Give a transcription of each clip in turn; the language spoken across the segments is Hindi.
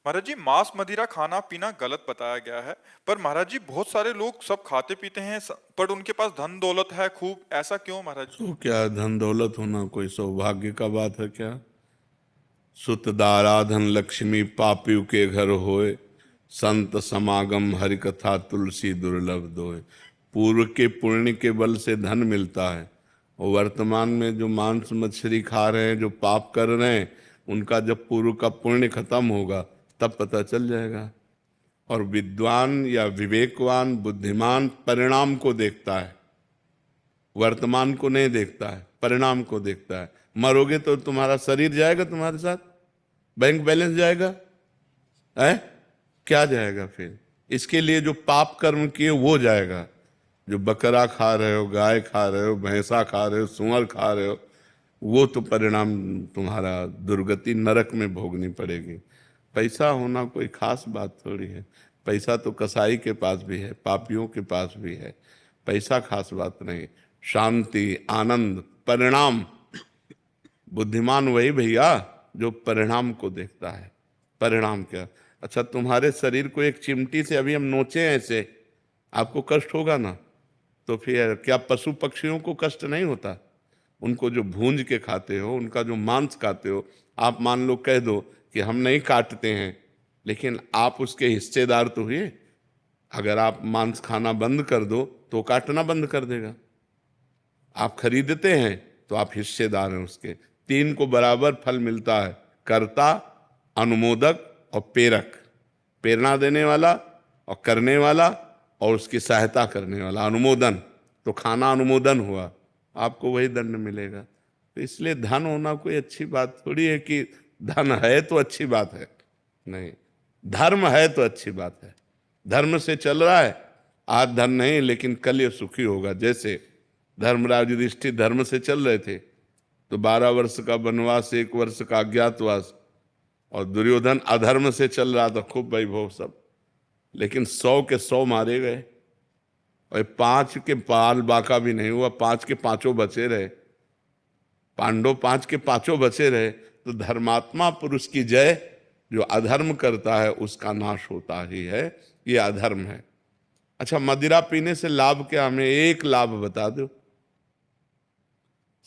महाराज जी, मांस मदिरा खाना पीना गलत बताया गया है। पर महाराज जी, बहुत सारे लोग सब खाते पीते हैं, पर उनके पास धन दौलत है खूब, ऐसा क्यों महाराज जी? तो क्या धन दौलत होना कोई सौभाग्य का बात है क्या? सुत दाराधन लक्ष्मी पापियों के घर होए, संत समागम हरि कथा तुलसी दुर्लभ दोए। पूर्व के पुण्य के बल से धन मिलता है, और वर्तमान में जो मांस मछली खा रहे हैं, जो पाप कर रहे हैं, उनका जब पूर्व का पुण्य खत्म होगा तब पता चल जाएगा। और विद्वान या विवेकवान बुद्धिमान परिणाम को देखता है, वर्तमान को नहीं देखता है, परिणाम को देखता है। मरोगे तो तुम्हारा शरीर जाएगा तुम्हारे साथ, बैंक बैलेंस जाएगा है, क्या जाएगा फिर? इसके लिए जो पाप कर्म किए वो जाएगा। जो बकरा खा रहे हो, गाय खा रहे हो, भैंसा खा रहे हो, सुअर खा रहे हो, वो तो परिणाम तुम्हारा दुर्गति नरक में भोगनी पड़ेगी। पैसा होना कोई खास बात थोड़ी है। पैसा तो कसाई के पास भी है, पापियों के पास भी है। पैसा खास बात नहीं। शांति, आनंद, परिणाम। बुद्धिमान वही भैया जो परिणाम को देखता है। परिणाम क्या? अच्छा, तुम्हारे शरीर को एक चिमटी से अभी हम नोचे ऐसे, आपको कष्ट होगा ना? तो फिर क्या पशु पक्षियों को कष्ट नहीं होता? उनको जो भूंज के खाते हो, उनका जो मांस खाते हो, आप मान लो कह दो कि हम नहीं काटते हैं, लेकिन आप उसके हिस्सेदार तो हुए। अगर आप मांस खाना बंद कर दो तो काटना बंद कर देगा। आप खरीदते हैं तो आप हिस्सेदार हैं उसके। तीन को बराबर फल मिलता है, कर्ता, अनुमोदक और प्रेरक। प्रेरणा देने वाला और करने वाला और उसकी सहायता करने वाला, अनुमोदन। तो खाना अनुमोदन हुआ, आपको वही दंड मिलेगा। तो इसलिए धन होना कोई अच्छी बात थोड़ी है कि धन है तो अच्छी बात है, नहीं। धर्म है तो अच्छी बात है। धर्म से चल रहा है, आज धन नहीं लेकिन कल ये सुखी होगा। जैसे धर्मराज युधिष्ठिर धर्म से चल रहे थे तो 12 वर्ष का वनवास, 1 वर्ष का अज्ञातवास, और दुर्योधन अधर्म से चल रहा था, खूब वैभव सब, लेकिन 100 के 100 मारे गए, और 5 के पाल बाका भी नहीं हुआ, 5 के 5 बचे रहे। पांडव 5 के 5 बचे रहे। तो धर्मात्मा पुरुष की जय, जो अधर्म करता है उसका नाश होता ही है। ये अधर्म है। अच्छा, मदिरा पीने से लाभ क्या? हमें एक लाभ बता दो।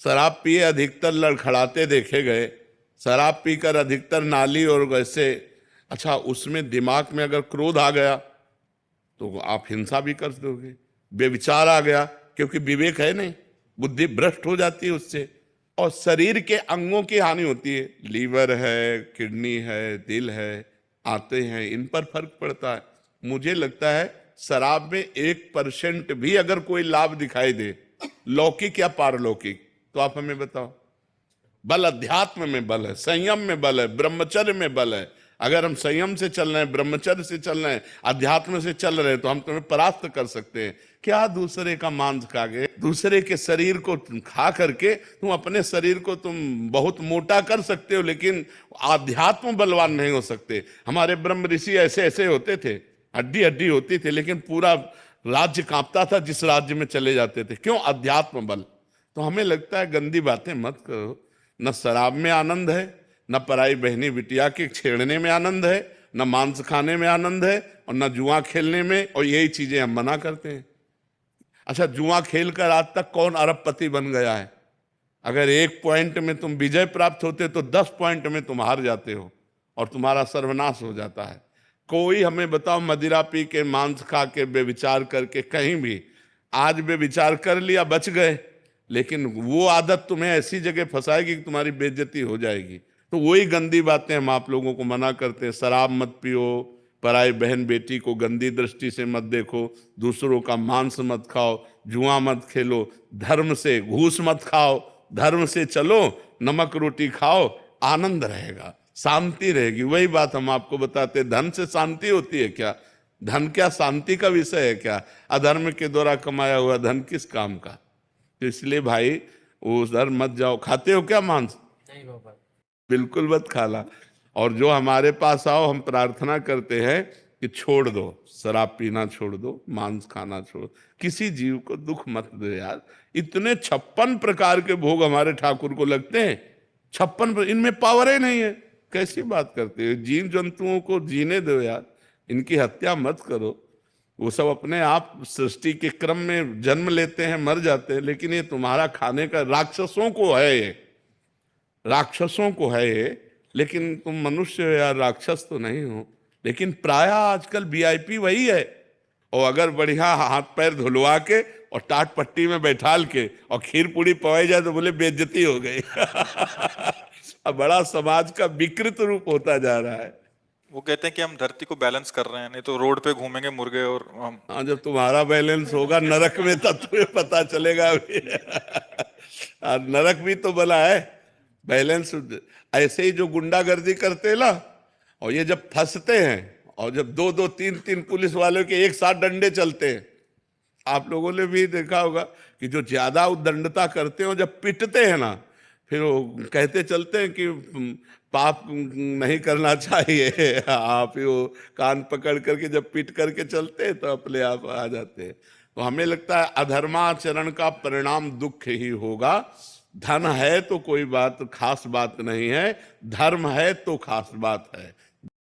शराब पिए अधिकतर लड़खड़ाते देखे गए, शराब पीकर अधिकतर नाली और वैसे। अच्छा, उसमें दिमाग में अगर क्रोध आ गया तो आप हिंसा भी कर दोगे। बेविचार आ गया, क्योंकि विवेक है नहीं, बुद्धि भ्रष्ट हो जाती है उससे, और शरीर के अंगों की हानि होती है। लीवर है, किडनी है, दिल है, आते हैं, इन पर फर्क पड़ता है। मुझे लगता है शराब में 1% भी अगर कोई लाभ दिखाई दे, लौकिक या पारलौकिक, तो आप हमें बताओ। बल अध्यात्म में बल है, संयम में बल है, ब्रह्मचर्य में बल है। अगर हम संयम से चल रहे हैं, ब्रह्मचर्य से चल रहे हैं, अध्यात्म से चल रहे हैं, तो हम तुम्हें परास्त कर सकते हैं। क्या दूसरे का मांस खा के, दूसरे के शरीर को खा करके तुम अपने शरीर को तुम बहुत मोटा कर सकते हो, लेकिन आध्यात्म बलवान नहीं हो सकते। हमारे ब्रह्म ऋषि ऐसे ऐसे होते थे, हड्डी हड्डी होती थी, लेकिन पूरा राज्य कांपता था जिस राज्य में चले जाते थे। क्यों? अध्यात्म बल। तो हमें लगता है गंदी बातें मत करो। न शराब में आनंद है, न पराई बहनी बिटिया के छेड़ने में आनंद है, न मांस खाने में आनंद है, और न जुआ खेलने में, और यही चीजें हम मना करते हैं। अच्छा, जुआ खेलकर आज तक कौन अरबपति बन गया है? अगर 1 पॉइंट में तुम विजय प्राप्त होते तो 10 पॉइंट में तुम हार जाते हो और तुम्हारा सर्वनाश हो जाता है। कोई हमें बताओ, मदिरा पी के, मांस खा के, बेविचार करके, कहीं भी आज बेविचार कर लिया, बच गए, लेकिन वो आदत तुम्हें ऐसी जगह फंसाएगी कि तुम्हारी बेइज्जती हो जाएगी। तो वही गंदी बातें हम आप लोगों को मना करते हैं। शराब मत पियो, पराई बहन बेटी को गंदी दृष्टि से मत देखो, दूसरों का मांस मत खाओ, जुआ मत खेलो, धर्म से घूस मत खाओ, धर्म से चलो, नमक रोटी खाओ, आनंद रहेगा, शांति रहेगी। वही बात हम आपको बताते, धन से शांति होती है क्या? धन क्या शांति का विषय है क्या? अधर्म के द्वारा कमाया हुआ धन किस काम का? तो इसलिए भाई उधर मत जाओ। खाते हो क्या मांस? नहीं बाबा। बिल्कुल मत खाला। और जो हमारे पास आओ, हम प्रार्थना करते हैं कि छोड़ दो, शराब पीना छोड़ दो, मांस खाना छोड़, किसी जीव को दुख मत दो यार। इतने 56 प्रकार के भोग हमारे ठाकुर को लगते हैं, 56, इनमें पावर ही नहीं है। कैसी बात करते हो? जीव जंतुओं को जीने दो यार, इनकी हत्या मत करो। वो सब अपने आप सृष्टि के क्रम में जन्म लेते हैं, मर जाते हैं, लेकिन ये तुम्हारा खाने का, राक्षसों को है ये, राक्षसों को है ये, लेकिन तुम मनुष्य हो यार, राक्षस तो नहीं हो। लेकिन प्राय आजकल वीआईपी वही है, और अगर बढ़िया हाथ पैर धुलवा के और टाट पट्टी में बैठाल के और खीर पूड़ी पवाई जाए तो बोले बेइज्जती हो गई। अब बड़ा समाज का विकृत रूप होता जा रहा है। वो कहते हैं कि हम धरती को बैलेंस कर रहे हैं, नहीं तो रोड पे घूमेंगे मुर्गे और हम। हाँ, जब तुम्हारा बैलेंस होगा नरक में तब तुम्हें पता चलेगा। और नरक भी तो बना है बैलेंस। ऐसे ही जो गुंडागर्दी करते हैं ना, और ये जब फंसते हैं, और जब दो दो तीन तीन पुलिस वालों के एक साथ डंडे चलते हैं, आप लोगों ने भी देखा होगा कि जो ज्यादा उद्दंडता करते हैं, जब पिटते हैं ना, फिर वो कहते चलते हैं कि पाप नहीं करना चाहिए। आप ही वो कान पकड़ करके जब पीट करके चलते हैं तो अपने आप आ जाते हैं। तो हमें लगता है अधर्माचरण का परिणाम दुख ही होगा। धन है तो कोई बात खास बात नहीं है, धर्म है तो खास बात है।